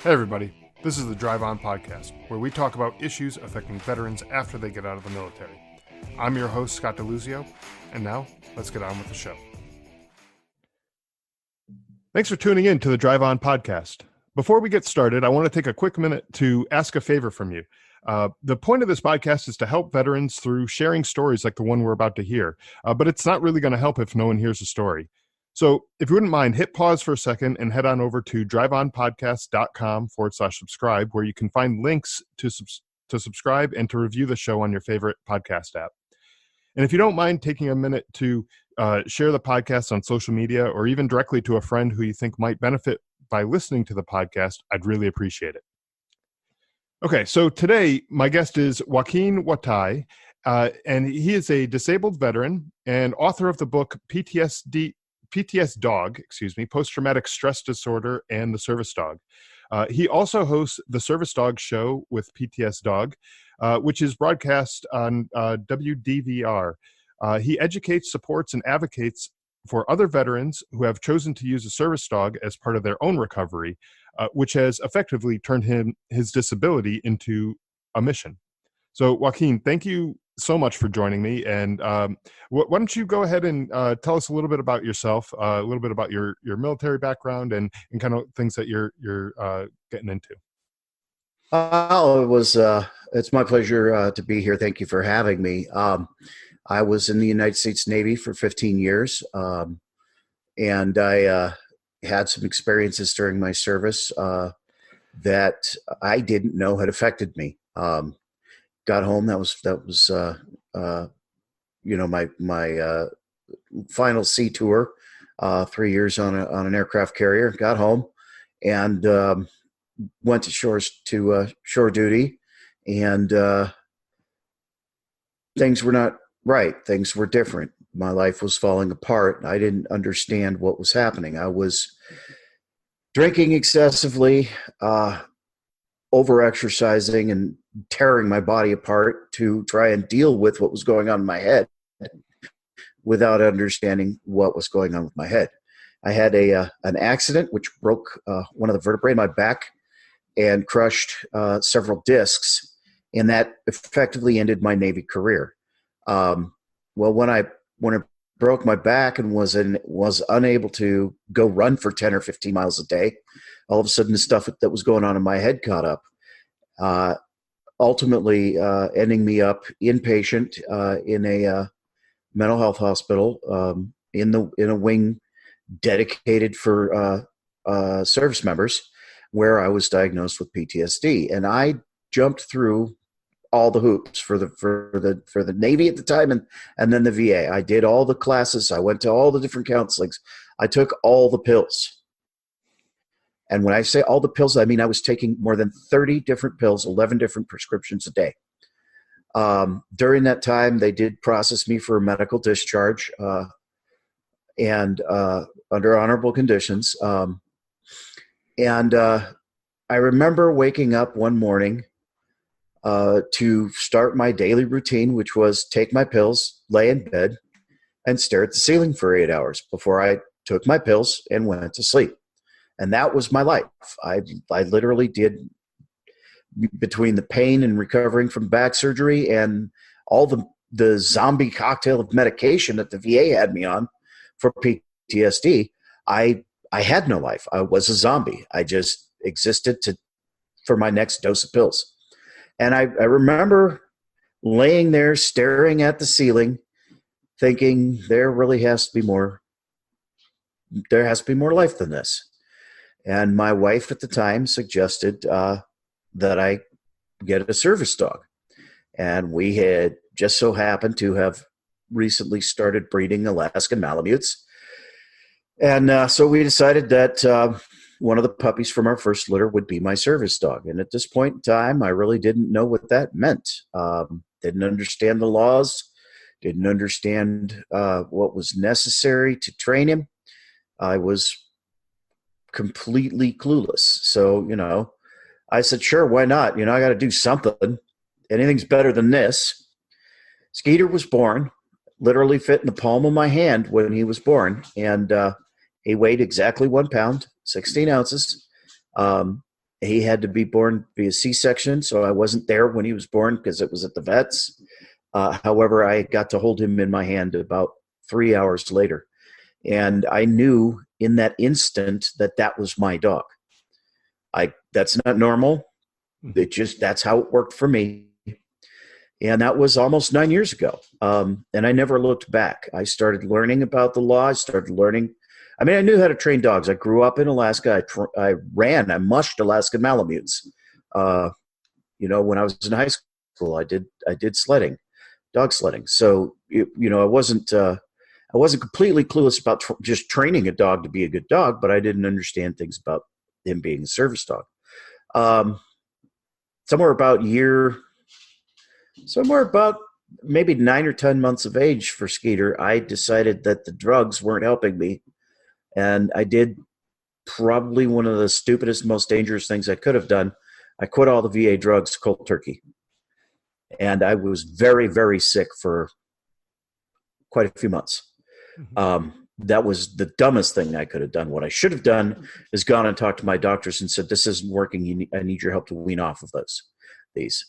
Hey everybody, this is the Drive On Podcast, where we talk about issues affecting veterans after they get out of the military. I'm your host, Scott DeLuzio, and now let's get on with the show. Thanks for tuning in to the Drive On Podcast. Before we get started, I want to take a quick minute to ask a favor from you. The point of this podcast is to help veterans through sharing stories like the one we're about to hear, but it's not really going to help if no one hears a story. So if you wouldn't mind, hit pause for a second and head on over to driveonpodcast.com/subscribe, where you can find links to subscribe and to review the show on your favorite podcast app. And if you don't mind taking a minute to share the podcast on social media or even directly to a friend who you think might benefit by listening to the podcast, I'd really appreciate it. Okay, so today my guest is Joaquin Watai, and he is a disabled veteran and author of the book PTSDog, Post-Traumatic Stress Disorder and the Service Dog. He also hosts the Service Dog Show with PTSDog, which is broadcast on WDVR. He educates, supports, and advocates for other veterans who have chosen to use a service dog as part of their own recovery, which has effectively turned his disability into a mission. So, Joaquin, thank you so much for joining me. And why don't you go ahead and tell us a little bit about yourself, a little bit about your military background and kind of things that you're getting into. It's my pleasure to be here. Thank you for having me. I was in the United States Navy for 15 years, and I had some experiences during my service that I didn't know had affected me. Got home. That was my final sea tour, 3 years on an aircraft carrier. Got home and went to shore duty, and things were not right. Things were different. My life was falling apart. I didn't understand what was happening. I was drinking excessively, over-exercising, and tearing my body apart to try and deal with what was going on in my head without understanding what was going on with my head. I had an accident which broke one of the vertebrae in my back and crushed several discs, and that effectively ended my Navy career. When I broke my back and was unable to go run for 10 or 15 miles a day, all of a sudden the stuff that was going on in my head caught up, ultimately ending me up inpatient in a mental health hospital in a wing dedicated for service members, where I was diagnosed with PTSD. And I jumped through all the hoops for the Navy at the time, and then the VA. I did all the classes. I went to all the different counselings. I took all the pills. And when I say all the pills, I mean I was taking more than 30 different pills, 11 different prescriptions a day. During that time, they did process me for a medical discharge and under honorable conditions. And I remember waking up one morning to start my daily routine, which was take my pills, lay in bed, and stare at the ceiling for 8 hours before I took my pills and went to sleep. And that was my life. I literally did, between the pain and recovering from back surgery and all the zombie cocktail of medication that the VA had me on for PTSD, I had no life. I was a zombie. I just existed for my next dose of pills. And I remember laying there staring at the ceiling thinking there really has to be more. There has to be more life than this. And my wife at the time suggested that I get a service dog. And we had just so happened to have recently started breeding Alaskan Malamutes. And so we decided that one of the puppies from our first litter would be my service dog. And at this point in time, I really didn't know what that meant. Didn't understand the laws, didn't understand what was necessary to train him. I was completely clueless. So, I said, sure, why not? I got to do something. Anything's better than this. Skeeter was born, literally fit in the palm of my hand when he was born. And he weighed exactly 1 pound, 16 ounces. He had to be born via C-section, so I wasn't there when he was born because it was at the vet's. However, I got to hold him in my hand about 3 hours later. And I knew in that instant that that was my dog. That's not normal. That's how it worked for me. And that was almost 9 years ago. And I never looked back. I started learning about the law. I knew how to train dogs. I grew up in Alaska. I mushed Alaskan Malamutes. When I was in high school, I did sledding, dog sledding. So, I wasn't completely clueless about just training a dog to be a good dog, but I didn't understand things about him being a service dog. Somewhere about maybe 9 or 10 months of age for Skeeter, I decided that the drugs weren't helping me. And I did probably one of the stupidest, most dangerous things I could have done. I quit all the VA drugs cold turkey. And I was very, very sick for quite a few months. That was the dumbest thing I could have done. What I should have done is gone and talked to my doctors and said, this isn't working. I need your help to wean off of these.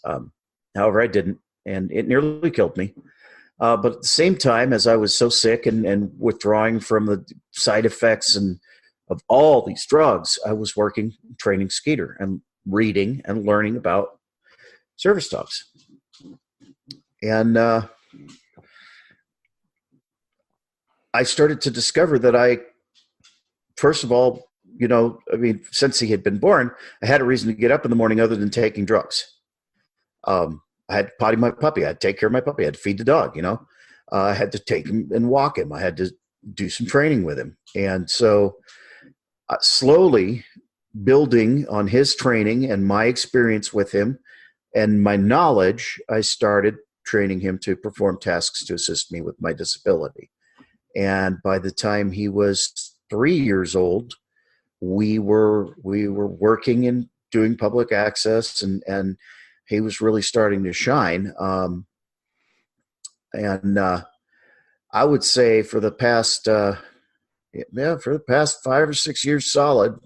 However, I didn't, and it nearly killed me. But at the same time, as I was so sick and withdrawing from the side effects and of all these drugs, I was working, training Skeeter and reading and learning about service dogs. And I started to discover that first of all, since he had been born, I had a reason to get up in the morning other than taking drugs. I had to potty my puppy. I had to take care of my puppy. I had to feed the dog, I had to take him and walk him. I had to do some training with him. And so slowly building on his training and my experience with him and my knowledge, I started training him to perform tasks to assist me with my disability. And by the time he was 3 years old, we were working and doing public access, and he was really starting to shine. I would say for the past 5 or 6 years solid,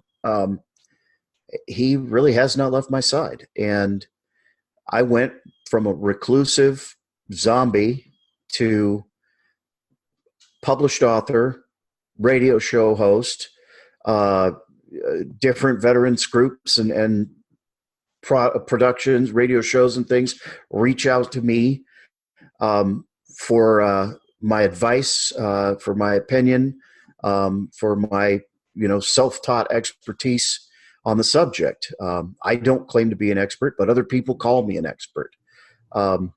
he really has not left my side. And I went from a reclusive zombie to published author, radio show host, different veterans groups and productions, radio shows and things reach out to me for my advice, for my opinion, for my self-taught expertise on the subject. I don't claim to be an expert, but other people call me an expert. And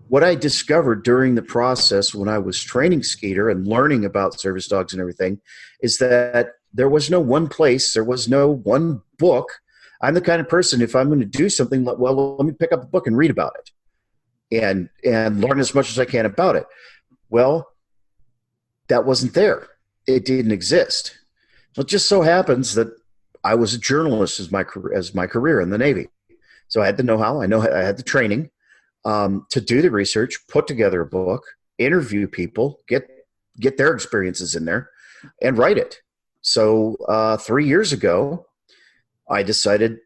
what I discovered during the process when I was training Skeeter and learning about service dogs and everything is that there was no one place, there was no one book. I'm the kind of person, if I'm going to do something, well, let me pick up a book and read about it and learn as much as I can about it. Well, that wasn't there. It didn't exist. It just so happens that I was a journalist as my career in the Navy. So I had the know-how. I had the training to do the research, put together a book, interview people, get their experiences in there, and write it. So 3 years ago, I decided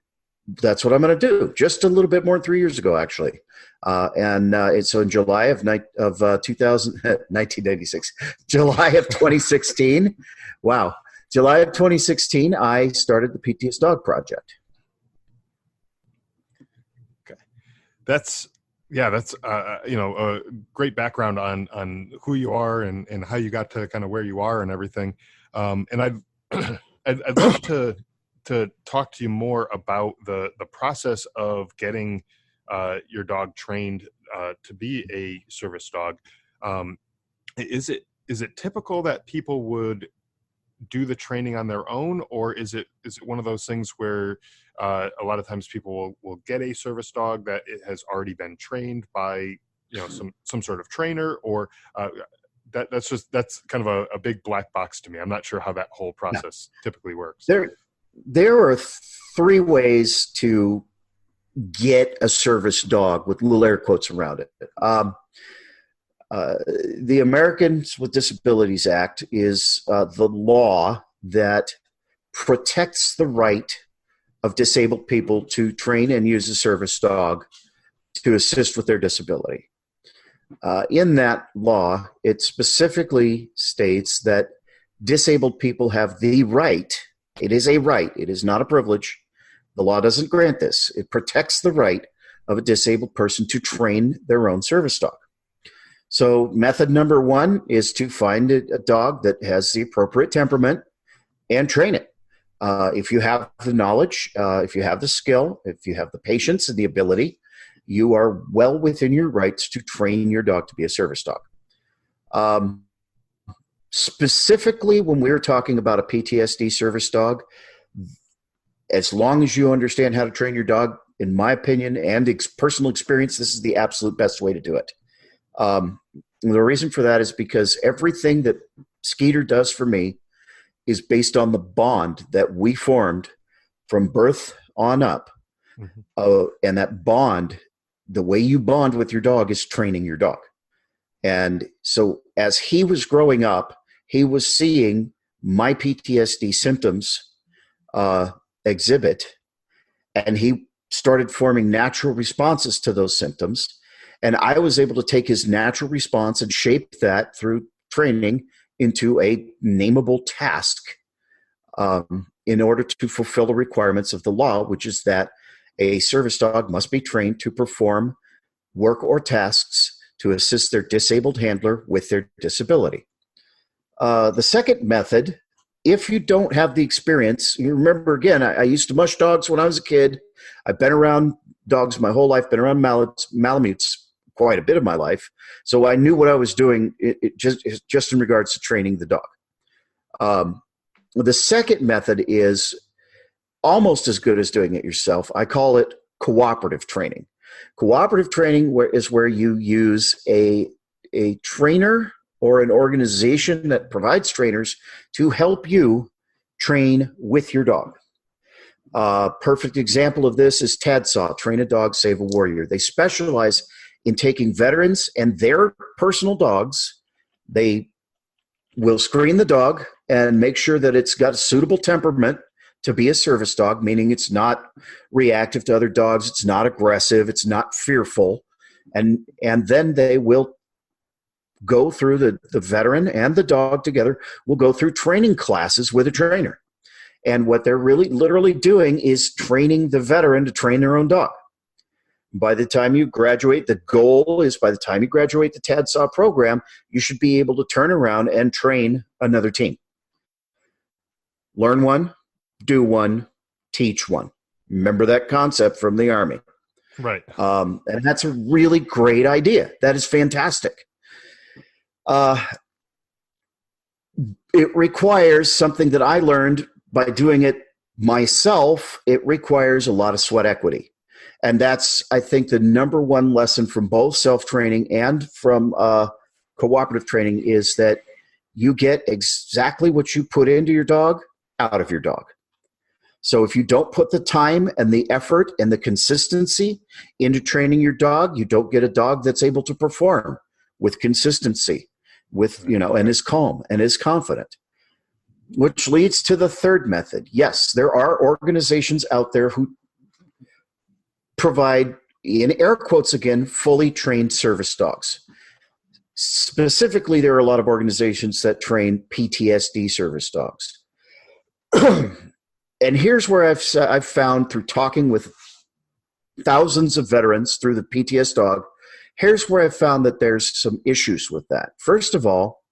that's what I'm going to do. Just a little bit more than 3 years ago, actually. So in July of 1996, July of 2016, wow. July of 2016, I started the PTSDog project. Okay. That's a great background on who you are and how you got to kind of where you are and everything. And I'd love to talk to you more about the process of getting your dog trained to be a service dog. Is it typical that people would do the training on their own, or is it one of those things where a lot of times people will get a service dog that it has already been trained by some sort of trainer, or that's kind of a big black box to me. I'm not sure how that whole process typically works. There are three ways to get a service dog with little air quotes around it. The Americans with Disabilities Act is the law that protects the right of disabled people to train and use a service dog to assist with their disability. In that law, it specifically states that disabled people have the right. It is a right. It is not a privilege. The law doesn't grant this. It protects the right of a disabled person to train their own service dog. So method number one is to find a dog that has the appropriate temperament and train it. If you have the knowledge, if you have the skill, if you have the patience and the ability, you are well within your rights to train your dog to be a service dog. Specifically, when we're talking about a PTSD service dog, as long as you understand how to train your dog, in my opinion and personal experience, this is the absolute best way to do it. The reason for that is because everything that Skeeter does for me is based on the bond that we formed from birth on up. Mm-hmm. And that bond, the way you bond with your dog is training your dog. And so as he was growing up, he was seeing my PTSD symptoms exhibit, and he started forming natural responses to those symptoms. And I was able to take his natural response and shape that through training into a nameable task in order to fulfill the requirements of the law, which is that a service dog must be trained to perform work or tasks to assist their disabled handler with their disability. The second method, if you don't have the experience, you remember, again, I used to mush dogs when I was a kid. I've been around dogs my whole life, been around Malamutes quite a bit of my life. So I knew what I was doing just in regards to training the dog. The second method is almost as good as doing it yourself. I call it cooperative training. Cooperative training is where you use a trainer or an organization that provides trainers to help you train with your dog. Perfect example of this is TADSAW, Train a Dog, Save a Warrior. They specialize in taking veterans and their personal dogs. They will screen the dog and make sure that it's got a suitable temperament to be a service dog, meaning it's not reactive to other dogs, it's not aggressive, it's not fearful. And then they will go through the veteran and the dog together will go through training classes with a trainer. And what they're really literally doing is training the veteran to train their own dog. By the time you graduate, the goal is by the time you graduate the TADSAW program, you should be able to turn around and train another team. Learn one, do one, teach one. Remember that concept from the Army. Right. And that's a really great idea. That is fantastic. It requires something that I learned by doing it myself. It requires a lot of sweat equity. And that's, I think, the number one lesson from both self-training and from cooperative training is that you get exactly what you put into your dog out of your dog. So if you don't put the time and the effort and the consistency into training your dog, you don't get a dog that's able to perform with consistency, and is calm and is confident. Which leads to the third method. Yes, there are organizations out there who provide, in air quotes again, fully trained service dogs. Specifically, there are a lot of organizations that train PTSD service dogs. And here's where I've found, through talking with thousands of veterans through the PTSDog, here's where I've found that there's some issues with that. First of all,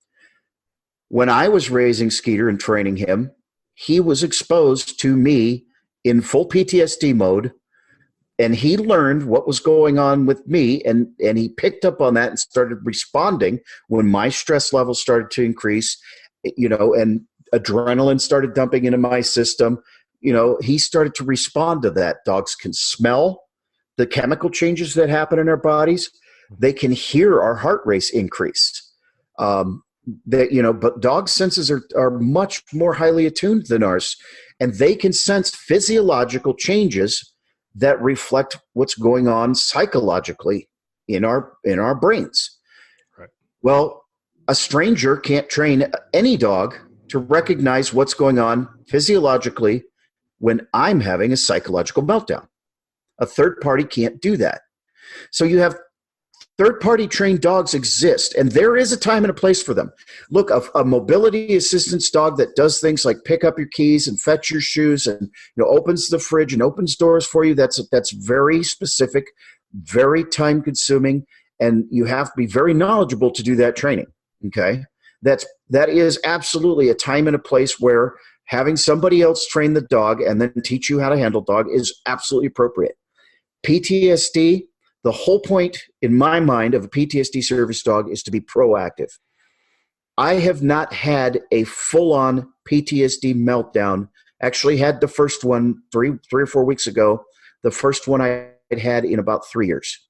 when I was raising Skeeter and training him, he was exposed to me in full PTSD mode, and he learned what was going on with me, and he picked up on that and started responding when my stress levels started to increase, and adrenaline started dumping into my system. He started to respond to that. Dogs can smell the chemical changes that happen in our bodies. They can hear our heart rate increase. But dog senses are much more highly attuned than ours, and they can sense physiological changes that reflect what's going on psychologically in our brains. Right. Well, a stranger can't train any dog to recognize what's going on physiologically when I'm having a psychological meltdown. A third party can't do that. So you have third-party trained dogs exist, and there is a time and a place for them. Look, a mobility assistance dog that does things like pick up your keys and fetch your shoes and opens the fridge and opens doors for you, that's very specific, very time-consuming, and you have to be very knowledgeable to do that training, okay? That is absolutely a time and a place where having somebody else train the dog and then teach you how to handle dog is absolutely appropriate. PTSD, the whole point in my mind of a PTSD service dog is to be proactive. I have not had a full-on PTSD meltdown. Actually had the first one three or 4 weeks ago, the first one I had in about 3 years,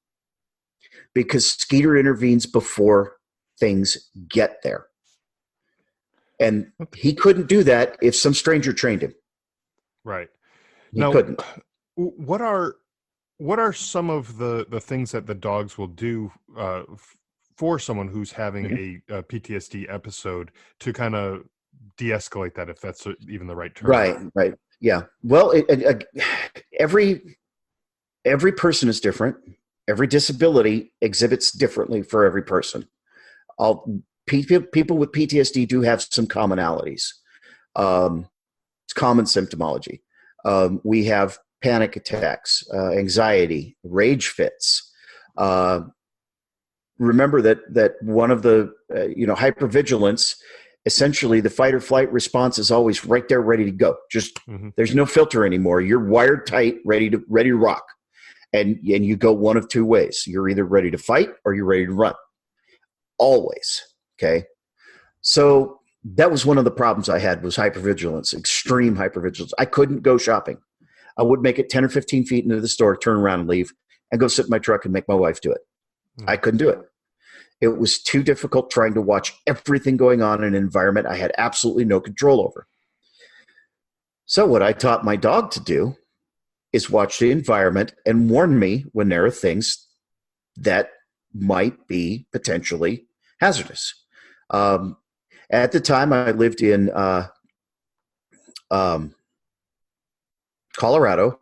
because Skeeter intervenes before things get there. And he couldn't do that if some stranger trained him. Right. He couldn't. What are some of the things that the dogs will do for someone who's having a PTSD episode to kind of de-escalate that, if that's even the right term? Right. Yeah. Well, every person is different. Every disability exhibits differently for every person. People with PTSD do have some commonalities. It's common symptomology. We have panic attacks, anxiety, rage fits. Remember that one of the hypervigilance, essentially the fight or flight response is always right there, ready to go. Just there's no filter anymore. You're wired tight, ready to rock, and you go one of two ways. You're either ready to fight or you're ready to run. Always. Okay, so that was one of the problems I had, was hypervigilance, extreme hypervigilance. I couldn't go shopping. I would make it 10 or 15 feet into the store, turn around and leave, and go sit in my truck and make my wife do it. I couldn't do it. It was too difficult trying to watch everything going on in an environment I had absolutely no control over. So what I taught my dog to do is watch the environment and warn me when there are things that might be potentially hazardous. At the time, I lived in Colorado,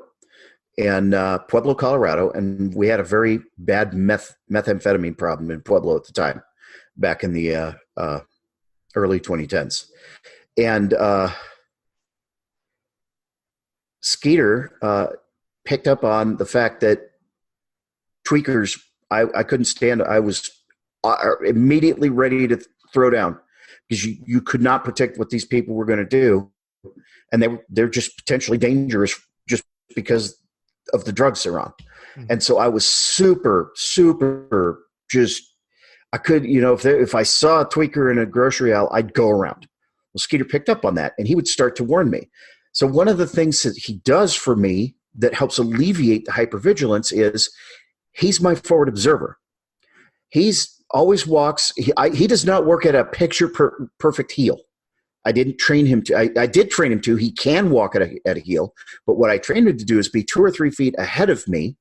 and Pueblo, Colorado, and we had a very bad methamphetamine problem in Pueblo at the time, back in the early 2010s. And Skeeter picked up on the fact that tweakers, I couldn't stand. I was immediately ready to throw down, because you could not predict what these people were going to do. And they're just potentially dangerous just because of the drugs they're on. And so I was super, super I could, if I saw a tweaker in a grocery aisle, I'd go around. Well, Skeeter picked up on that, and he would start to warn me. So one of the things that he does for me that helps alleviate the hypervigilance is he's my forward observer. He's always walks. He does not work at a picture perfect heel. I didn't train him to. I did train him to. He can walk at a heel, but what I trained him to do is be 2 or 3 feet ahead of me.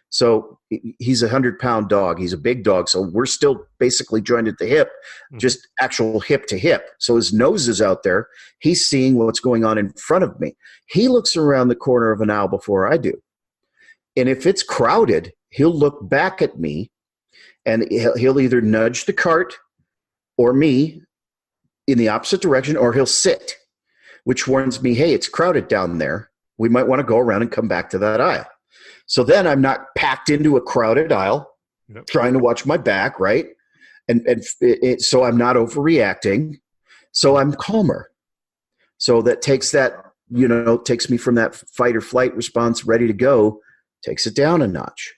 So he's a 100-pound dog. He's a big dog. So we're still basically joined at the hip, just actual hip to hip. So his nose is out there. He's seeing what's going on in front of me. He looks around the corner of an aisle before I do. And if it's crowded, he'll look back at me, and he'll either nudge the cart or me in the opposite direction, or he'll sit, which warns me, hey, it's crowded down there. We might want to go around and come back to that aisle. So then I'm not packed into a crowded aisle, trying to watch my back, right? So I'm not overreacting. So I'm calmer. So that takes me from that fight or flight response, ready to go, takes it down a notch,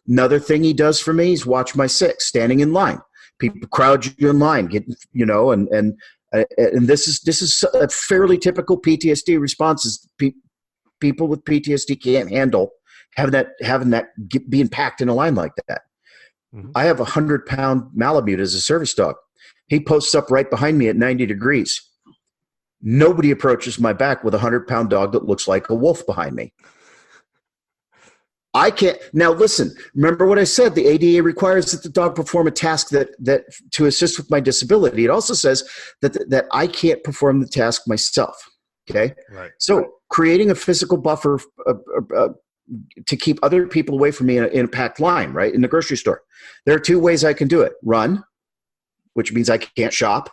Another thing he does for me is watch my six, standing in line. People crowd you in line, and this is a fairly typical PTSD response. Is people with PTSD can't handle having that being packed in a line like that. I have a 100-pound Malamute as a service dog. He posts up right behind me at 90 degrees. Nobody approaches my back with a 100-pound dog that looks like a wolf behind me. I can't. Now, listen, remember what I said. The ADA requires that the dog perform a task that to assist with my disability. It also says that I can't perform the task myself. Okay. Right. So creating a physical buffer to keep other people away from me in a packed line, right, in the grocery store. There are two ways I can do it. Run, which means I can't shop,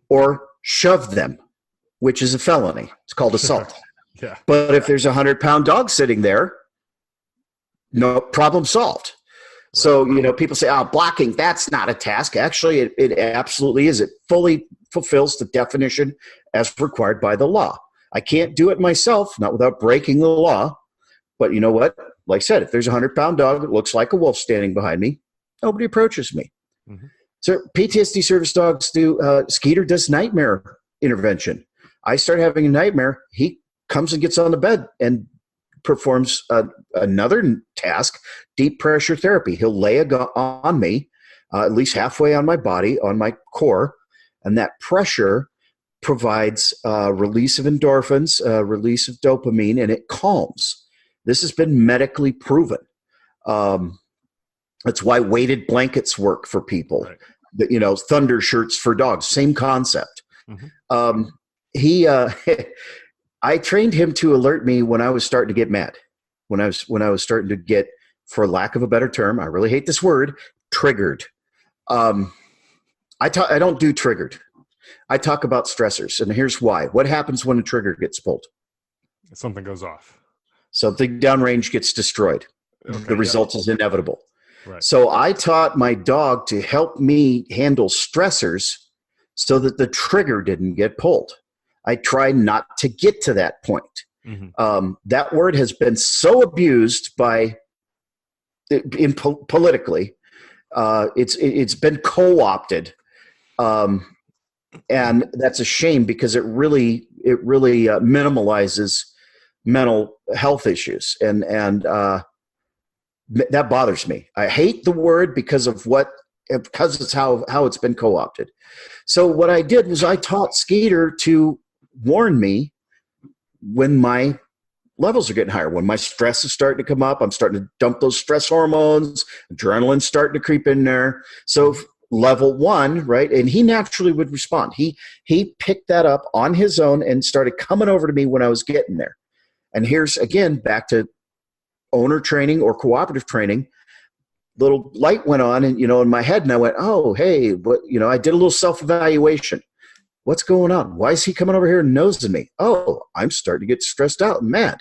or shove them, which is a felony. It's called assault. Yeah. But if there's a 100-pound dog sitting there, no problem solved. Right. So, people say, blocking, that's not a task. Actually, it absolutely is. It fully fulfills the definition as required by the law. I can't do it myself, not without breaking the law. But you know what? Like I said, if there's a 100-pound dog that looks like a wolf standing behind me, nobody approaches me. So PTSD service dogs do, Skeeter does nightmare intervention. I start having a nightmare. He comes and gets on the bed and performs another task, deep pressure therapy. He'll lay on me, at least halfway on my body, on my core, and that pressure provides release of endorphins, release of dopamine, and it calms. This has been medically proven. That's why weighted blankets work for people. Right. Thunder shirts for dogs, same concept. I trained him to alert me when I was starting to get mad, when I was starting to get, for lack of a better term, I really hate this word, triggered. I don't do triggered. I talk about stressors, and here's why. What happens when a trigger gets pulled? Something goes off. Something downrange gets destroyed. Okay, the result is inevitable. Right. So I taught my dog to help me handle stressors so that the trigger didn't get pulled. I try not to get to that point. That word has been so abused politically. It's been co-opted, and that's a shame because it really minimalizes mental health issues, and that bothers me. I hate the word because it's how it's been co-opted. So what I did was I taught Skeeter to warn me when my levels are getting higher, when my stress is starting to come up. I'm starting to dump those stress hormones, adrenaline's starting to creep in there. So level 1, right? And he naturally would respond. He picked that up on his own and started coming over to me when I was getting there. And here's, again, back to owner training or cooperative training. Little light went on in my head, and I went, oh, hey, but I did a little self-evaluation. What's going on? Why is he coming over here and nosing me? Oh, I'm starting to get stressed out and mad.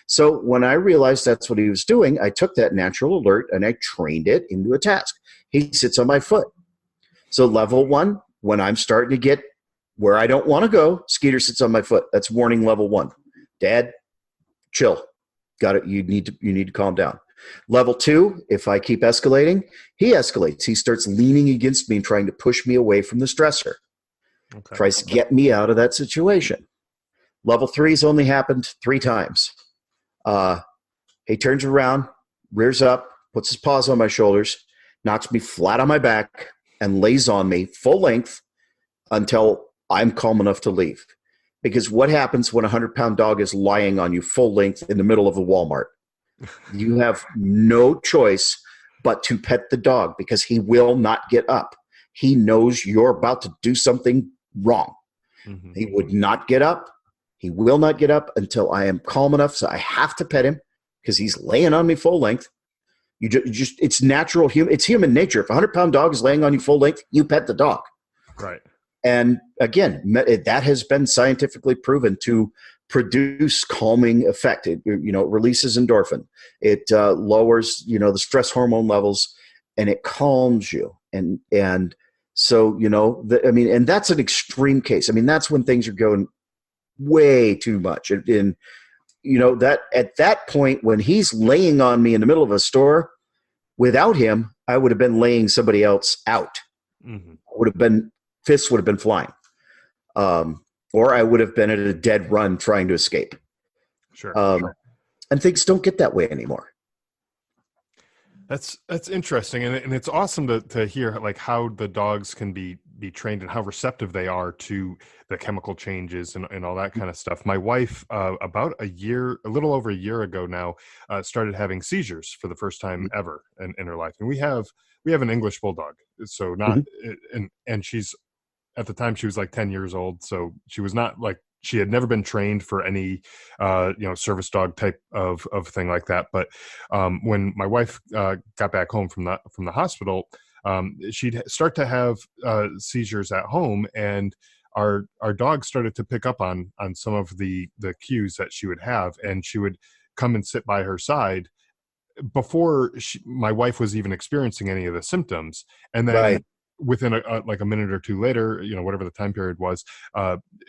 So when I realized that's what he was doing, I took that natural alert and I trained it into a task. He sits on my foot. So level 1, when I'm starting to get where I don't want to go, Skeeter sits on my foot. That's warning level 1. Dad, chill. Got it. You need to calm down. Level 2, if I keep escalating, he escalates. He starts leaning against me and trying to push me away from the stressor. Okay. Tries to get me out of that situation. Level 3 has only happened 3 times. He turns around, rears up, puts his paws on my shoulders, knocks me flat on my back, and lays on me full length until I'm calm enough to leave. Because what happens when a 100-pound dog is lying on you full length in the middle of a Walmart? You have no choice but to pet the dog because he will not get up. He knows you're about to do something wrong. He would not get up. He will not get up until I am calm enough. So I have to pet him because he's laying on me full length. It's natural. It's human nature. If a 100-pound dog is laying on you full length, you pet the dog. Right. And again, that has been scientifically proven to produce calming effect. It releases endorphin. It lowers, the stress hormone levels, and it calms you. And so, and that's an extreme case. I mean, that's when things are going way too much. And that at that point, when he's laying on me in the middle of a store, without him, I would have been laying somebody else out. Fists would have been flying. Or I would have been at a dead run trying to escape. Sure. And things don't get that way anymore. That's interesting, and it's awesome to hear like how the dogs can be be trained and how receptive they are to the chemical changes and all that kind of stuff. My wife, about a little over a year ago now, started having seizures for the first time ever in her life. And we have an English bulldog. So not, and she's, at the time she was like 10 years old. So she was not like, she had never been trained for any, service dog type of thing like that. But when my wife got back home from the hospital, she'd start to have seizures at home, and our dog started to pick up on some of the cues that she would have, and she would come and sit by her side before my wife was even experiencing any of the symptoms. And then Right. within a minute or two later, whatever the time period was,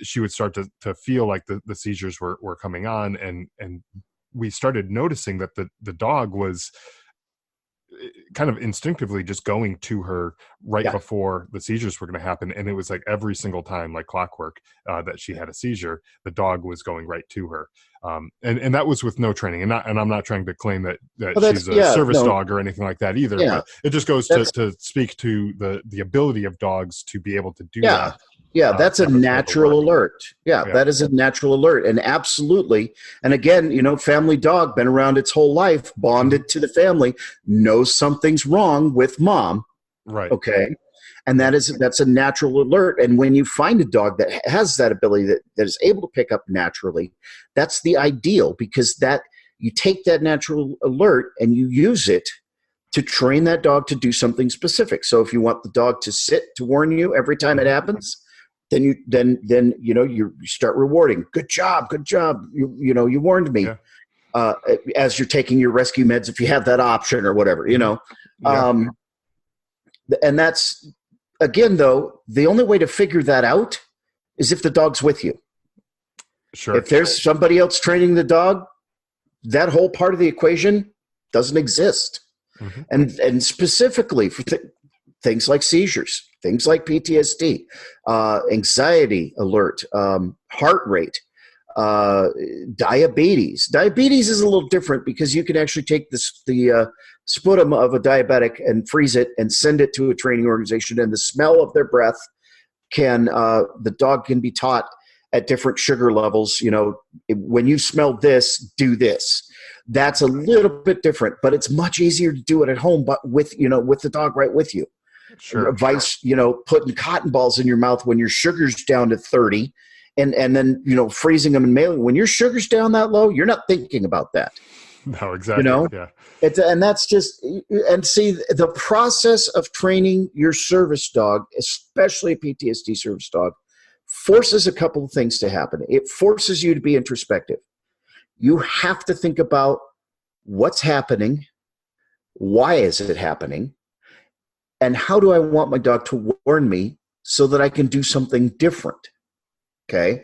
she would start to feel like the seizures were coming on, and we started noticing that the dog was kind of instinctively just going to her right before the seizures were going to happen. And it was like every single time, like clockwork, that she had a seizure, the dog was going right to her. And that was with no training. And I'm not trying to claim that she's a service dog or anything like that either, but it just goes to speak to the ability of dogs to be able to do that. Yeah, that's a natural alert. Yeah, that is a natural alert. And absolutely. And again, family dog, been around its whole life, bonded to the family, knows something's wrong with mom. Right. Okay. And that's a natural alert. And when you find a dog that has that ability, that is able to pick up naturally, that's the ideal, because that you take that natural alert and you use it to train that dog to do something specific. So if you want the dog to sit to warn you every time it happens, then you start rewarding. Good job. You warned me. As you're taking your rescue meds, if you have that option or whatever, and that's, again, though, the only way to figure that out is if the dog's with you. Sure. If there's somebody else training the dog, that whole part of the equation doesn't exist. And specifically for things like seizures, things like PTSD, anxiety alert, heart rate, diabetes. Diabetes is a little different because you can actually take the sputum of a diabetic and freeze it and send it to a training organization, and the smell of their breath the dog can be taught at different sugar levels. When you smell this, do this. That's a little bit different, but it's much easier to do it at home, but with the dog right with you. Sure. Advice, putting cotton balls in your mouth when your sugar's down to 30 and then, freezing them and mailing. When your sugar's down that low, you're not thinking about that. No, exactly. Yeah. And that's just, and see, the process of training your service dog, especially a PTSD service dog, forces a couple of things to happen. It forces you to be introspective. You have to think about what's happening, why is it happening, and how do I want my dog to warn me so that I can do something different? Okay.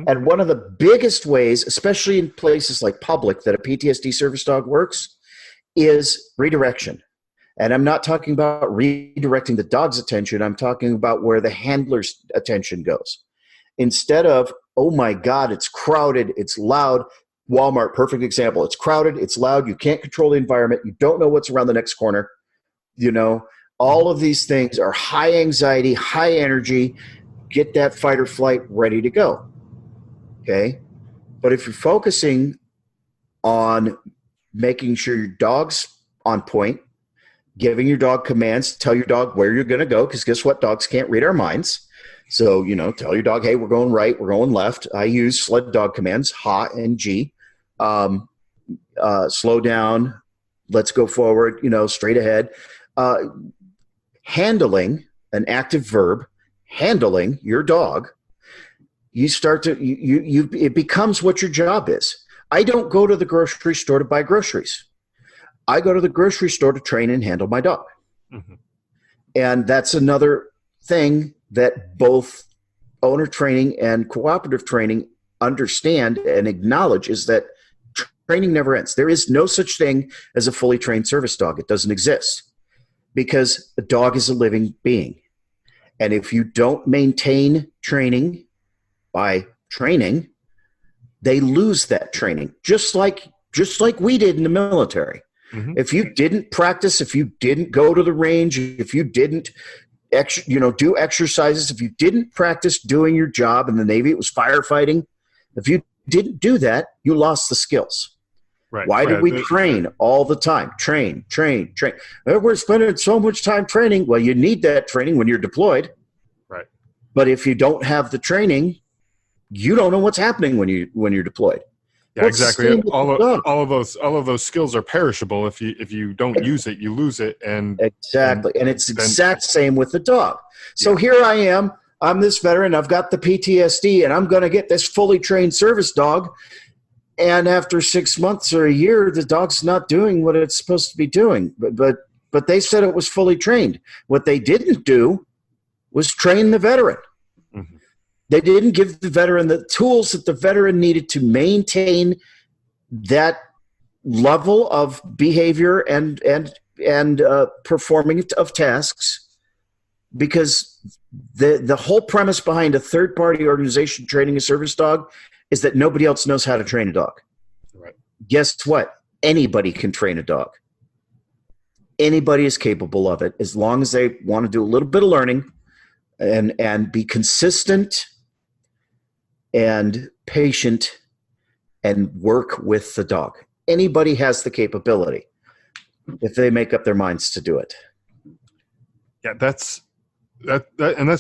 And one of the biggest ways, especially in places like public, that a PTSD service dog works is redirection. And I'm not talking about redirecting the dog's attention. I'm talking about where the handler's attention goes. Instead of, oh my God, it's crowded, it's loud. Walmart, perfect example. It's crowded, it's loud, you can't control the environment, you don't know what's around the next corner. All of these things are high anxiety, high energy. Get that fight or flight ready to go. Okay? But if you're focusing on making sure your dog's on point, giving your dog commands, tell your dog where you're going to go, because guess what? Dogs can't read our minds. So, tell your dog, hey, we're going right, we're going left. I use sled dog commands, ha and G. Slow down, let's go forward, straight ahead. Handling, an active verb, handling your dog, it becomes what your job is. I don't go to the grocery store to buy groceries. I go to the grocery store to train and handle my dog. And that's another thing that both owner training and cooperative training understand and acknowledge, is that training never ends. There is no such thing as a fully trained service dog. It doesn't exist, because a dog is a living being. And if you don't maintain training by training, they lose that training, just like we did in the military. If you didn't practice, if you didn't go to the range, if you didn't Do exercises. If you didn't practice doing your job in the Navy, it was firefighting. If you didn't do that, you lost the skills. Right. Why did we train all the time? Train. We're spending so much time training. Well, you need that training when you're deployed. Right. But if you don't have the training, you don't know what's happening when you're deployed. Yeah, exactly. All of those skills are perishable. If you don't use it, you lose it. And exactly. And it's exact same with the dog. So here I am. I'm this veteran. I've got the PTSD, and I'm going to get this fully trained service dog. And after 6 months or a year, the dog's not doing what it's supposed to be doing. But they said it was fully trained. What they didn't do was train the veteran. Mm-hmm. They didn't give the veteran the tools that the veteran needed to maintain that level of behavior and performing of tasks, because the whole premise behind a third-party organization training a service dog is that nobody else knows how to train a dog. Right. Guess what? Anybody can train a dog. Anybody is capable of it, as long as they want to do a little bit of learning and be consistent and patient and work with the dog. Anybody has the capability if they make up their minds to do it. Yeah, that's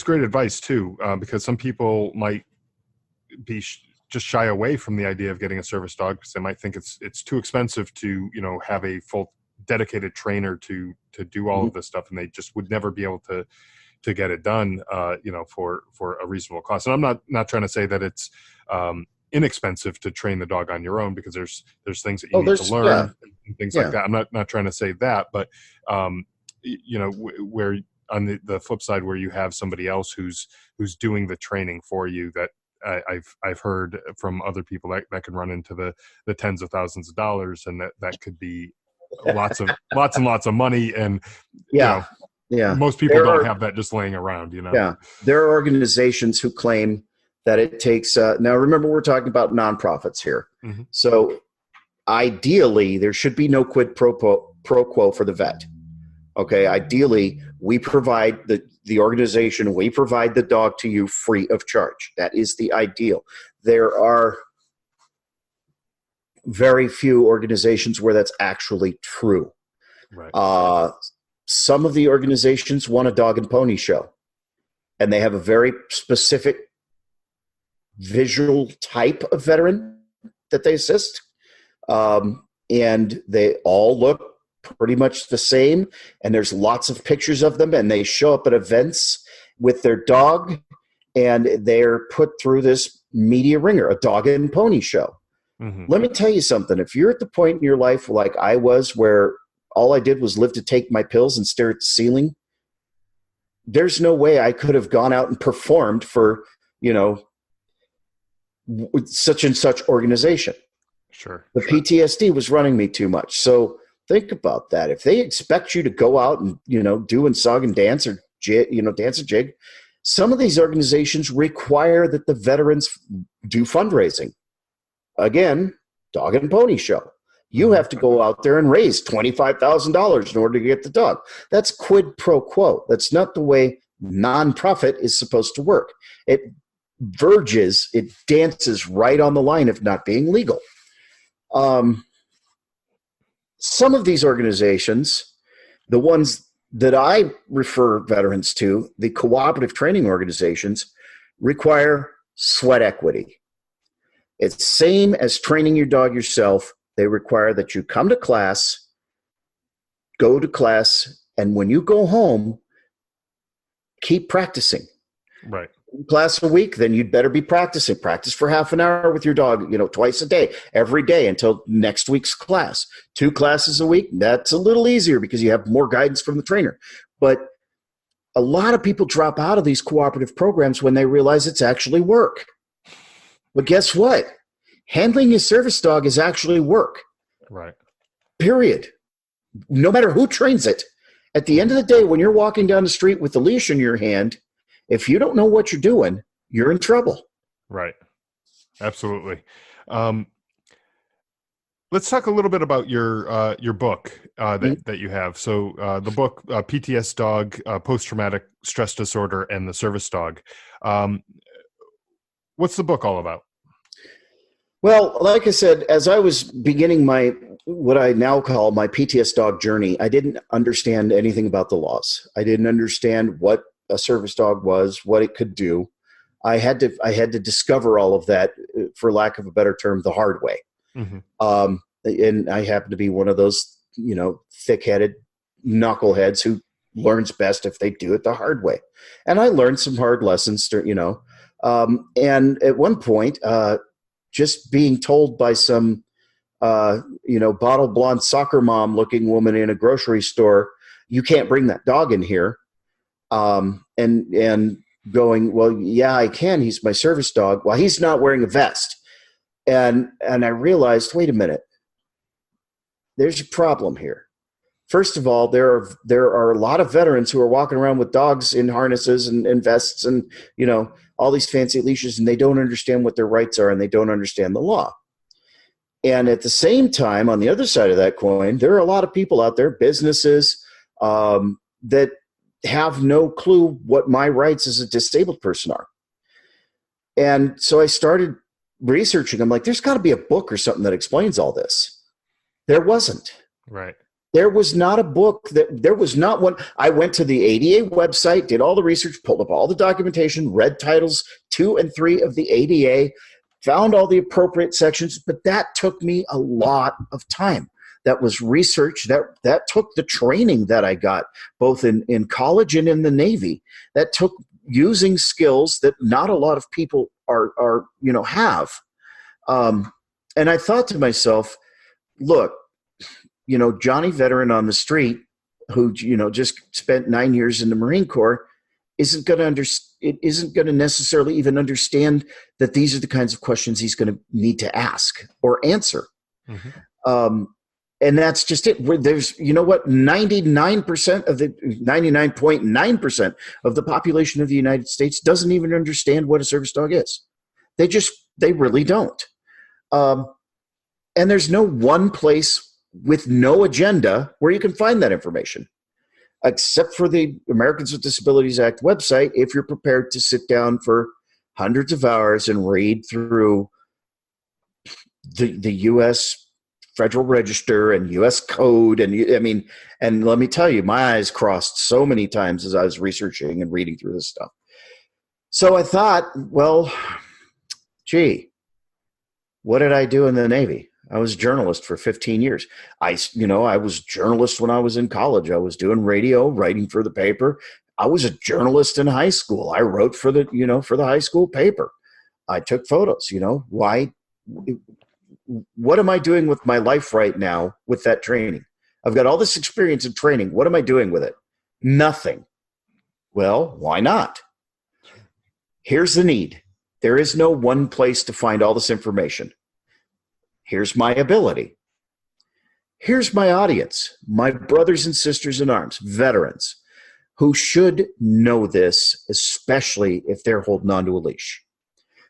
great advice too, because some people might be just shy away from the idea of getting a service dog because they might think it's too expensive to have a full dedicated trainer to do all of this stuff, and they just would never be able to get it done, for a reasonable cost. And I'm not trying to say that it's inexpensive to train the dog on your own, because there's things that you need to learn and things like that. I'm not trying to say that, but where on the flip side, where you have somebody else who's doing the training for you, that I've heard from other people that can run into the tens of thousands of dollars, and that could be lots and lots of money. And most people don't have that just laying around. Yeah, there are organizations who claim that it takes. Now, remember, we're talking about nonprofits here, mm-hmm. So ideally, there should be no quid pro quo for the vet. Okay, ideally, we provide the organization, we provide the dog to you free of charge. That is the ideal. There are very few organizations where that's actually true. Right. Some of the organizations want a dog and pony show, and they have a very specific visual type of veteran that they assist. And they all look pretty much the same, and there's lots of pictures of them, and they show up at events with their dog, and they're put through this media ringer, a dog and pony show. Mm-hmm. Let me tell you something. If you're at the point in your life like I was, where all I did was live to take my pills and stare at the ceiling, there's no way I could have gone out and performed for, such and such organization. Sure. The PTSD was running me too much. So think about that. If they expect you to go out and, do and song and dance or, dance a jig, some of these organizations require that the veterans do fundraising. Again, dog and pony show. You have to go out there and raise $25,000 in order to get the dog. That's quid pro quo. That's not the way nonprofit is supposed to work. It dances right on the line of not being legal. Some of these organizations, the ones that I refer veterans to, the cooperative training organizations, require sweat equity. It's same as training your dog yourself. They require that you come to class, go to class, and when you go home, keep practicing. Right. Class a week, then you'd better be practicing. Practice for half an hour with your dog, twice a day, every day until next week's class. 2 classes a week, that's a little easier because you have more guidance from the trainer. But a lot of people drop out of these cooperative programs when they realize it's actually work. But guess what? Handling a service dog is actually work. Right. Period. No matter who trains it. At the end of the day, when you're walking down the street with the leash in your hand, if you don't know what you're doing, you're in trouble. Right. Absolutely. Let's talk a little bit about your book that you have. So the book PTSDog, Post Traumatic Stress Disorder, and the Service Dog. What's the book all about? Well, like I said, as I was beginning my what I now call my PTSDog journey, I didn't understand anything about the laws. I didn't understand what a service dog was, what it could do. I had to discover all of that, for lack of a better term, the hard way. Mm-hmm. And I happen to be one of those, thick-headed knuckleheads who learns best if they do it the hard way. And I learned some hard lessons, and at one point, just being told by some, bottle blonde soccer mom looking woman in a grocery store, you can't bring that dog in here. And going, well, yeah, I can. He's my service dog. Well, he's not wearing a vest. And I realized, wait a minute, there's a problem here. First of all, there are a lot of veterans who are walking around with dogs in harnesses and vests and, all these fancy leashes, and they don't understand what their rights are and they don't understand the law. And at the same time, on the other side of that coin, there are a lot of people out there, businesses, that have no clue what my rights as a disabled person are. And so I started researching. I'm like, there's got to be a book or something that explains all this. There wasn't. Right. There was not a book. There was not one. I went to the ADA website, did all the research, pulled up all the documentation, read titles 2 and 3 of the ADA, found all the appropriate sections, but that took me a lot of time. That was research. That took the training that I got both in college and in the Navy. That took using skills that not a lot of people have. And I thought to myself, look, Johnny veteran on the street who, just spent 9 years in the Marine Corps isn't going to necessarily even understand that these are the kinds of questions he's going to need to ask or answer. Mm-hmm. And that's just it. There's, 99% of the 99.9% of the population of the United States doesn't even understand what a service dog is. They really don't. And there's no one place with no agenda where you can find that information, except for the Americans with Disabilities Act website, if you're prepared to sit down for hundreds of hours and read through the U.S. Federal Register and U.S. Code. And let me tell you, my eyes crossed so many times as I was researching and reading through this stuff. So I thought, well, gee, what did I do in the Navy? I was a journalist for 15 years. I was a journalist when I was in college. I was doing radio, writing for the paper. I was a journalist in high school. I wrote for the high school paper. I took photos. Why? What am I doing with my life right now with that training? I've got all this experience in training. What am I doing with it? Nothing. Well, why not? Here's the need. There is no one place to find all this information. Here's my ability. Here's my audience, my brothers and sisters in arms, veterans, who should know this, especially if they're holding on to a leash.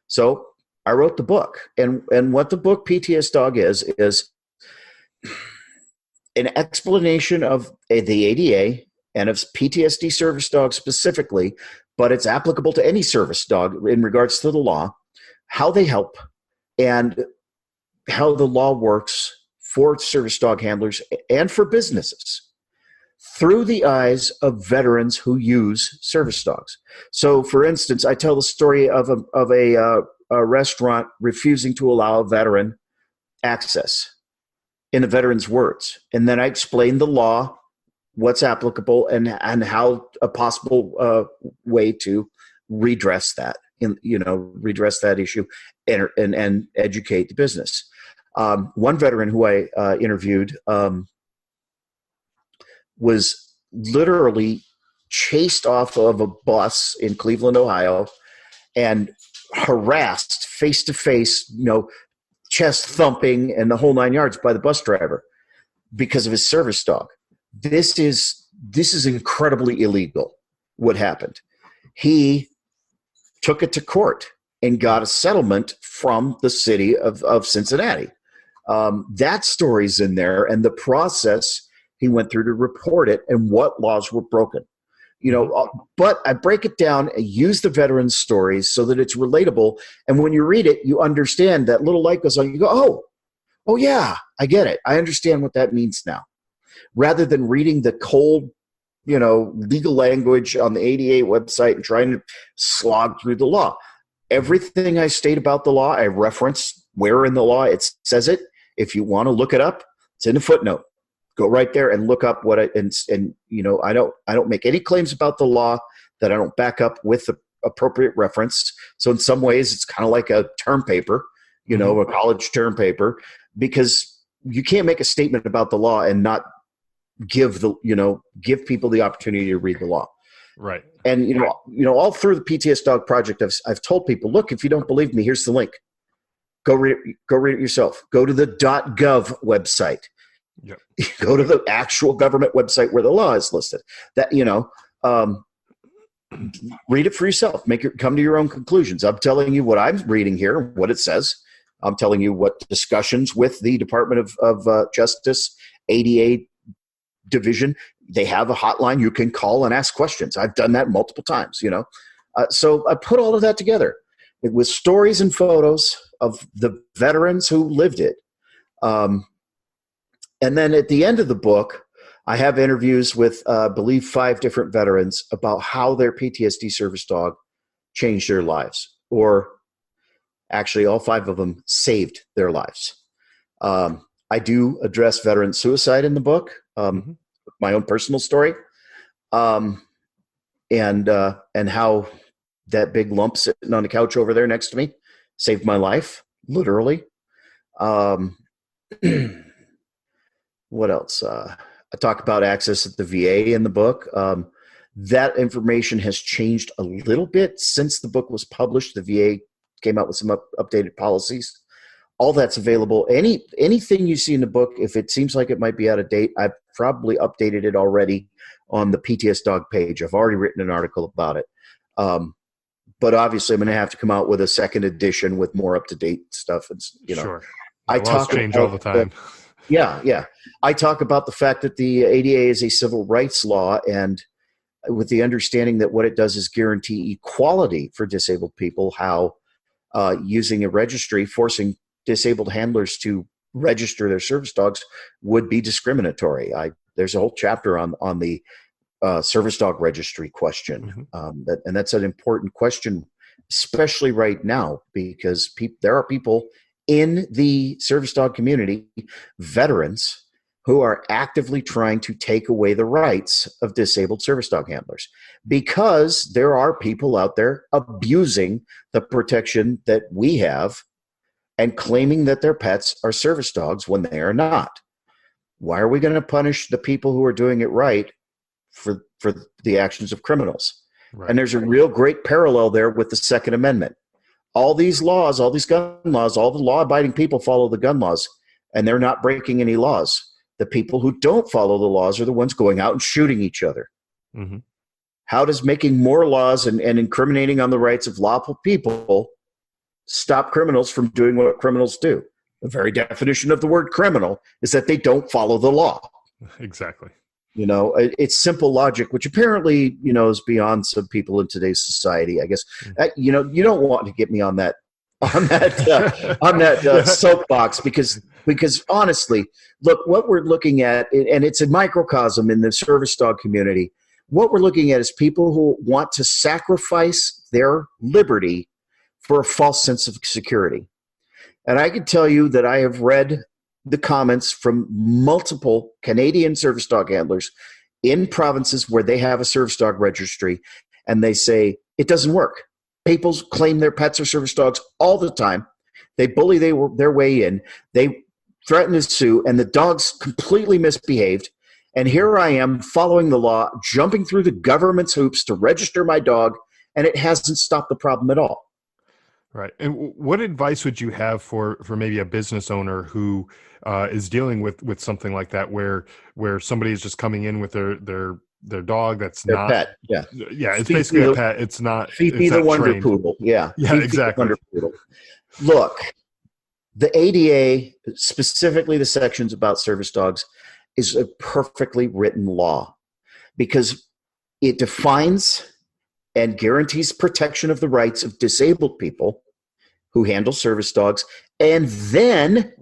So I wrote the book, and what the book PTSDog is an explanation of the ADA and of PTSD service dogs specifically, but it's applicable to any service dog in regards to the law, how they help, and how the law works for service dog handlers and for businesses through the eyes of veterans who use service dogs. So, for instance, I tell the story of a restaurant refusing to allow a veteran access in the veteran's words. And then I explain the law, what's applicable, and how a possible way to redress that, redress that issue and educate the business. One veteran who I interviewed was literally chased off of a bus in Cleveland, Ohio, and harassed face to face, chest thumping and the whole 9 yards by the bus driver because of his service dog. This is incredibly illegal. What happened? He took it to court and got a settlement from the city of Cincinnati. That story's in there, and the process he went through to report it and what laws were broken. But I break it down and use the veterans' stories so that it's relatable. And when you read it, you understand that little light goes on. You go, oh yeah, I get it. I understand what that means now. Rather than reading the cold, legal language on the ADA website and trying to slog through the law. Everything I state about the law, I reference where in the law it says it. If you want to look it up, it's in the footnote. Go right there and look up what I don't make any claims about the law that I don't back up with the appropriate reference. So in some ways, it's kind of like a term paper, a college term paper, because you can't make a statement about the law and not give people the opportunity to read the law. Right. And all through the PTSDog project, I've told people, look, if you don't believe me, here's the link. Go read it yourself. Go to the .gov website. Yep. Go to the actual government website where the law is listed. That read it for yourself. Come to your own conclusions. I'm telling you what I'm reading here, what it says. I'm telling you what discussions with the Department of Justice, ADA division. They have a hotline you can call and ask questions. I've done that multiple times. So I put all of that together with stories and photos of the veterans who lived it. And then at the end of the book, I have interviews with, I believe, 5 different veterans about how their PTSD service dog changed their lives, or actually all 5 of them saved their lives. I do address veteran suicide in the book, my own personal story, and how that big lump sitting on the couch over there next to me saved my life, literally. What else? I talk about access at the VA in the book. That information has changed a little bit since the book was published. The VA came out with some updated policies. All that's available. Anything you see in the book, if it seems like it might be out of date, I've probably updated it already on the PTSDog page. I've already written an article about it. But obviously, I'm going to have to come out with a second edition with more up-to-date stuff. Sure. Laws change all the time. Yeah. I talk about the fact that the ADA is a civil rights law, and with the understanding that what it does is guarantee equality for disabled people, how using a registry, forcing disabled handlers to register their service dogs would be discriminatory. There's a whole chapter on the service dog registry question. And that's an important question, especially right now, because there are people in the service dog community, veterans, who are actively trying to take away the rights of disabled service dog handlers, because there are people out there abusing the protection that we have and claiming that their pets are service dogs when they are not. Why are we going to punish the people who are doing it right for the actions of criminals? Right. And there's a real great parallel there with the Second Amendment. All these laws, all these gun laws, all the law-abiding people follow the gun laws, and they're not breaking any laws. The people who don't follow the laws are the ones going out and shooting each other. How does making more laws and incriminating on the rights of lawful people stop criminals from doing what criminals do? The very definition of the word criminal is that they don't follow the law. Exactly. It's simple logic, which apparently, is beyond some people in today's society, I guess. You don't want to get me on that soapbox, because honestly, look, what we're looking at, and it's a microcosm in the service dog community, what we're looking at is people who want to sacrifice their liberty for a false sense of security. And I can tell you that I have read the comments from multiple Canadian service dog handlers in provinces where they have a service dog registry, and they say it doesn't work. People claim their pets are service dogs all the time. They bully their way in. They threaten to sue, and the dog's completely misbehaved. And here I am following the law, jumping through the government's hoops to register my dog, and it hasn't stopped the problem at all. Right. And what advice would you have for maybe a business owner who is dealing with something like that, where somebody is just coming in with their dog that's their not pet? Yeah, it's basically a pet. It's not. Fifi the Wonder Poodle. Yeah, Fifi exactly. The Wonder Poodle. Look, The ADA, specifically the sections about service dogs, is a perfectly written law because it defines and guarantees protection of the rights of disabled people who handle service dogs, and then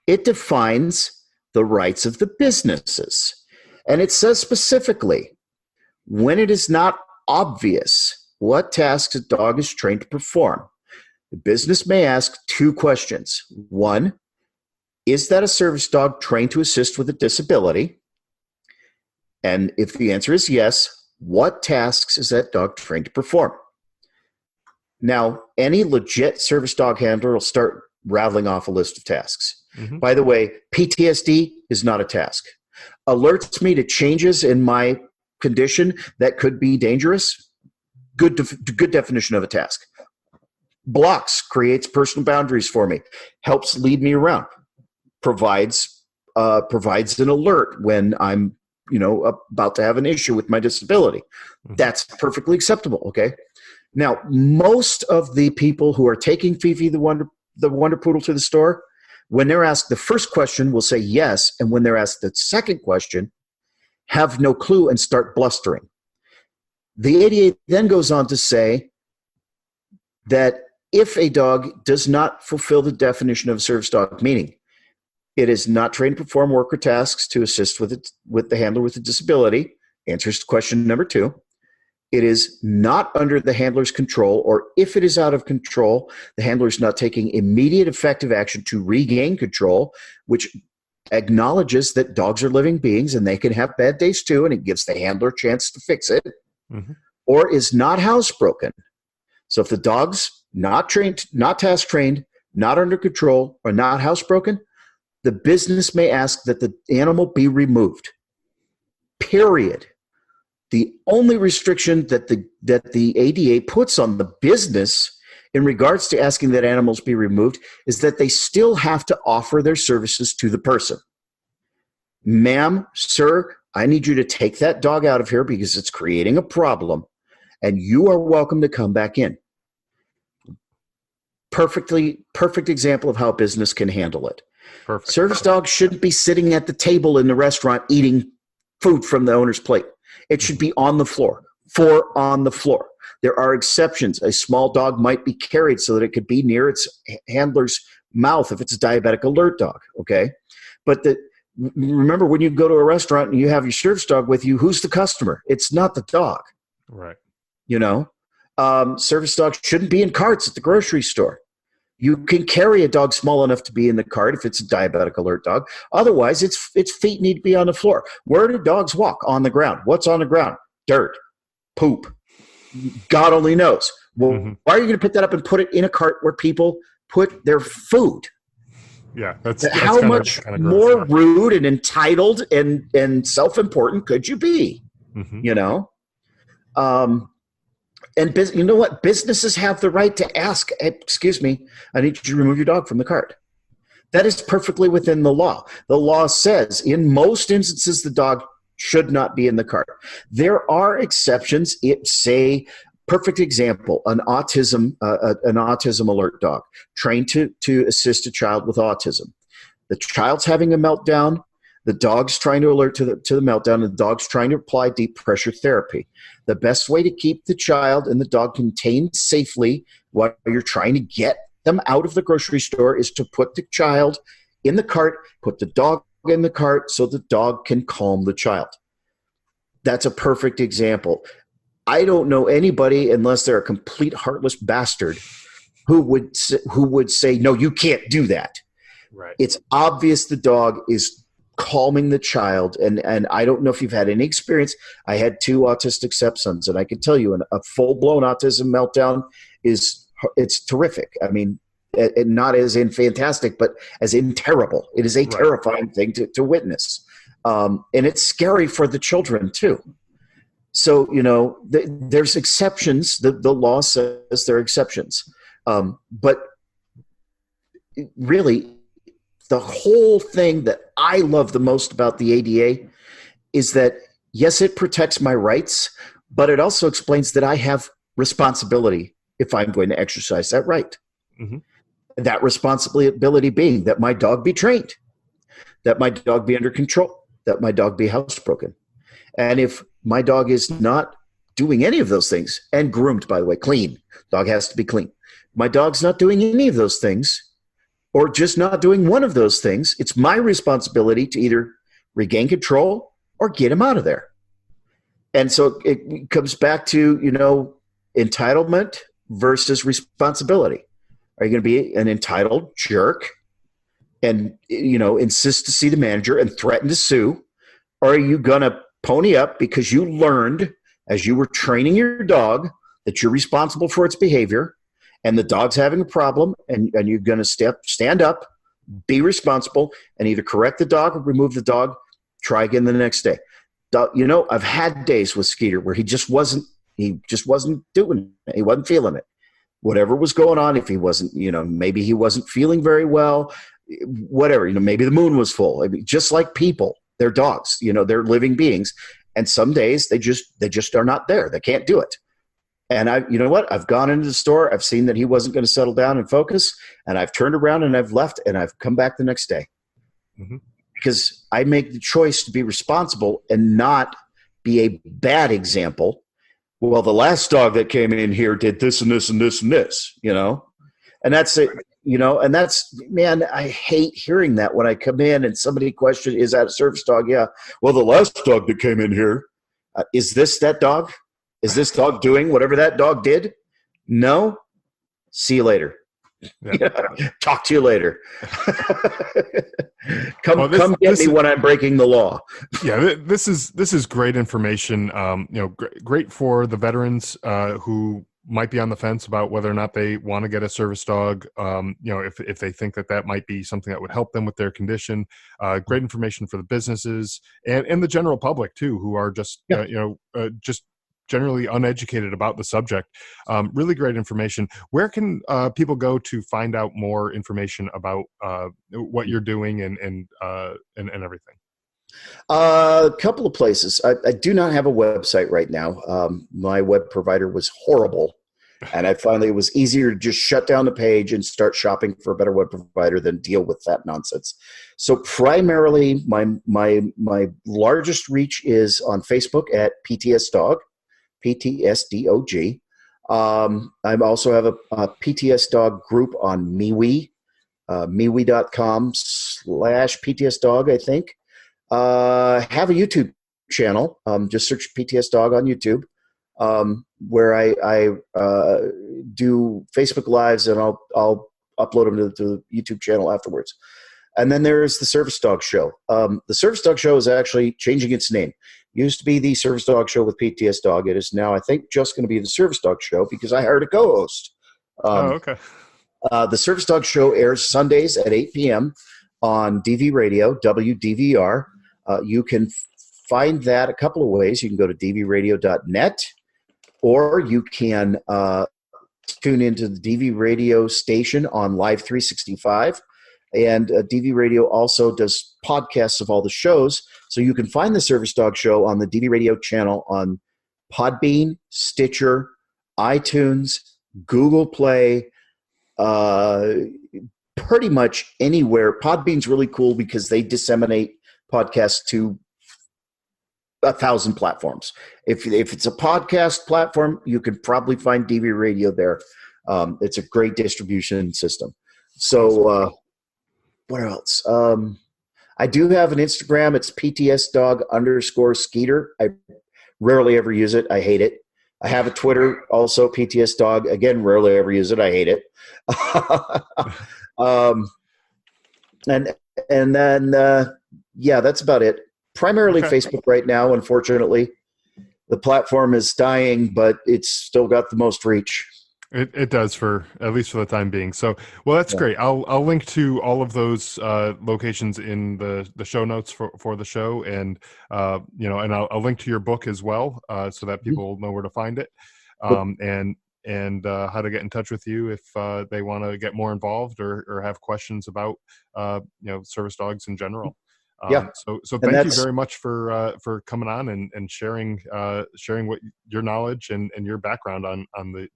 it defines the rights of the businesses. And it says specifically, when it is not obvious what tasks a dog is trained to perform, the business may ask two questions. One, is that a service dog trained to assist with a disability? And if the answer is yes, what tasks is that dog trained to perform? Now, any legit service dog handler will start rattling off a list of tasks. Mm-hmm. By the way, PTSD is not a task. Alerts me to changes in my condition that could be dangerous. Good definition of a task. Blocks, creates personal boundaries for me, helps lead me around, provides an alert when I'm about to have an issue with my disability. Mm-hmm. That's perfectly acceptable. Okay. Now, most of the people who are taking Fifi the Wonder Poodle to the store, when they're asked the first question, will say yes, and when they're asked the second question, have no clue and start blustering. The ADA then goes on to say that if a dog does not fulfill the definition of a service dog, meaning it is not trained to perform work or tasks to assist with the handler with a disability, answers to question number 2. It is not under the handler's control, or if it is out of control, the handler is not taking immediate effective action to regain control, which acknowledges that dogs are living beings and they can have bad days too, and it gives the handler a chance to fix it, mm-hmm. or is not housebroken. So if the dog's not trained, not task trained, not under control, or not housebroken, the business may ask that the animal be removed. Period. The only restriction that the ADA puts on the business in regards to asking that animals be removed is that they still have to offer their services to the person. Ma'am, sir, I need you to take that dog out of here because it's creating a problem, and you are welcome to come back in. Perfect example of how business can handle it. Perfect. Service dogs shouldn't be sitting at the table in the restaurant eating food from the owner's plate. It should be on the floor, on the floor. There are exceptions. A small dog might be carried so that it could be near its handler's mouth if it's a diabetic alert dog, okay? But remember, when you go to a restaurant and you have your service dog with you, who's the customer? It's not the dog. Right. Service dogs shouldn't be in carts at the grocery store. You can carry a dog small enough to be in the cart if it's a diabetic alert dog. Otherwise, its feet need to be on the floor. Where do dogs walk? On the ground. What's on the ground? Dirt, poop. God only knows. Well, mm-hmm. Why are you going to pick that up and put it in a cart where people put their food? Yeah, that's how much more rude and entitled and self-important could you be? Mm-hmm. And you know what? Businesses have the right to ask, excuse me, I need you to remove your dog from the cart. That is perfectly within the law. The law says in most instances the dog should not be in the cart. There are exceptions. Perfect example, an autism alert dog trained to assist a child with autism. The child's having a meltdown. The dog's trying to alert to the meltdown, and the dog's trying to apply deep pressure therapy. The best way to keep the child and the dog contained safely while you're trying to get them out of the grocery store is to put the child in the cart, put the dog in the cart so the dog can calm the child. That's a perfect example. I don't know anybody, unless they're a complete heartless bastard, who would say, no, you can't do that. Right. It's obvious the dog is calming the child, and I don't know if you've had any experience. I had 2 autistic stepsons, and I can tell you a full-blown autism meltdown it's terrific. I mean, not as in fantastic, but as in terrible. It is a terrifying thing to witness, and it's scary for the children too. So there's exceptions. The law says there are exceptions, but really, the whole thing that I love the most about the ADA is that, yes, it protects my rights, but it also explains that I have responsibility if I'm going to exercise that right. Mm-hmm. That responsibility being that my dog be trained, that my dog be under control, that my dog be housebroken. And if my dog is not doing any of those things, and groomed, by the way, clean, dog has to be clean. My dog's not doing any of those things, or just not doing one of those things, it's my responsibility to either regain control or get him out of there. And so it comes back to, entitlement versus responsibility. Are you going to be an entitled jerk and, insist to see the manager and threaten to sue? Or are you going to pony up because you learned as you were training your dog that you're responsible for its behavior and the dog's having a problem, and you're going to stand up, be responsible, and either correct the dog or remove the dog, try again the next day. I've had days with Skeeter where he just wasn't doing it. He wasn't feeling it. Whatever was going on, if he wasn't, maybe he wasn't feeling very well, whatever, maybe the moon was full. I mean, just like people, they're dogs, they're living beings. And some days they just are not there. They can't do it. And I've gone into the store. I've seen that he wasn't going to settle down and focus. And I've turned around and I've left and I've come back the next day. Mm-hmm. Because I make the choice to be responsible and not be a bad example. Well, the last dog that came in here did this and this and this and this, and that's it, and that's, man, I hate hearing that when I come in and somebody questions, is that a service dog? Yeah. Well, the last dog that came in here, is this that dog? Is this dog doing whatever that dog did? No. See you later. Yeah. Talk to you later. Come get me when I'm breaking the law. Yeah, this is great information. Great for the veterans who might be on the fence about whether or not they want to get a service dog. If they think that might be something that would help them with their condition. Great information for the businesses and the general public too, who are just just generally uneducated about the subject. Really great information. Where can people go to find out more information about what you're doing and everything? A couple of places. I do not have a website right now. My web provider was horrible, and it was easier to just shut down the page and start shopping for a better web provider than deal with that nonsense. So primarily, my largest reach is on Facebook at PTSDog. PTSDOG. I also have a PTSDog group on MeWe, MeWe.com/PTSDog, I think. Have a YouTube channel. Just search PTSDog on YouTube, where I do Facebook Lives, and I'll upload them to the YouTube channel afterwards. And then there's the Service Dog Show. The Service Dog Show is actually changing its name. Used to be the Service Dog Show with PTSDog. It is now, I think, just going to be the Service Dog Show because I hired a co-host. Okay. The Service Dog Show airs Sundays at 8 p.m. on DV Radio, WDVR. You can find that a couple of ways. You can go to dvradio.net, or you can tune into the DV Radio station on Live 365. And DV Radio also does podcasts of all the shows. So you can find the Service Dog Show on the DV Radio channel on Podbean, Stitcher, iTunes, Google Play, pretty much anywhere. Podbean's really cool because they disseminate podcasts to 1,000 platforms. If it's a podcast platform, you can probably find DV Radio there. It's a great distribution system. So what else? I do have an Instagram. It's PTSDog_Skeeter. I rarely ever use it. I hate it. I have a Twitter also, PTSDog. Again, rarely ever use it. I hate it. And then that's about it. Primarily Facebook right now, unfortunately. The platform is dying, but it's still got the most reach. It does, for at least for the time being. So, well, that's great. I'll link to all of those locations in the show notes for the show, and and I'll link to your book as well, so that people know where to find it, and how to get in touch with you if they want to get more involved or have questions about service dogs in general. So thank you very much for coming on and sharing what your knowledge and your background on the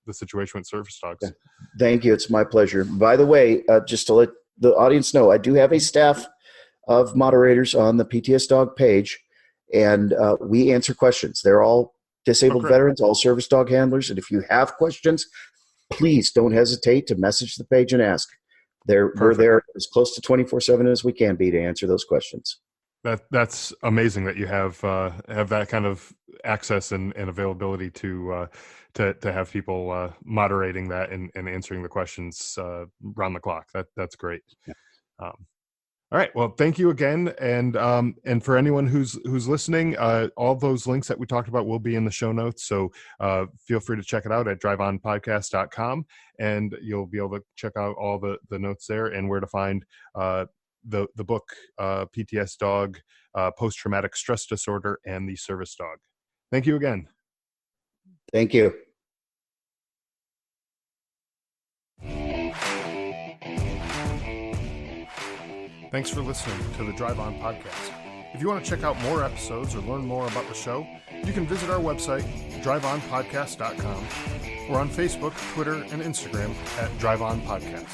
the situation with service dogs. Thank you. It's my pleasure. By the way, just to let the audience know, I do have a staff of moderators on the PTSDog page, and we answer questions. They're all disabled veterans, all service dog handlers. And if you have questions, please don't hesitate to message the page and ask. We're there as close to 24/7 as we can be to answer those questions. That's amazing that you have that kind of access and availability to have people moderating that and answering the questions round the clock. That's great. Yeah. All right. Well, thank you again, and for anyone who's listening, all those links that we talked about will be in the show notes. So feel free to check it out at driveonpodcast.com, and you'll be able to check out all the notes there and where to find the book, PTSDog, Post-Traumatic Stress Disorder, and the Service Dog. Thank you again. Thank you. Thanks for listening to the Drive On Podcast. If you want to check out more episodes or learn more about the show, you can visit our website, driveonpodcast.com, or on Facebook, Twitter, and Instagram at Drive On Podcast.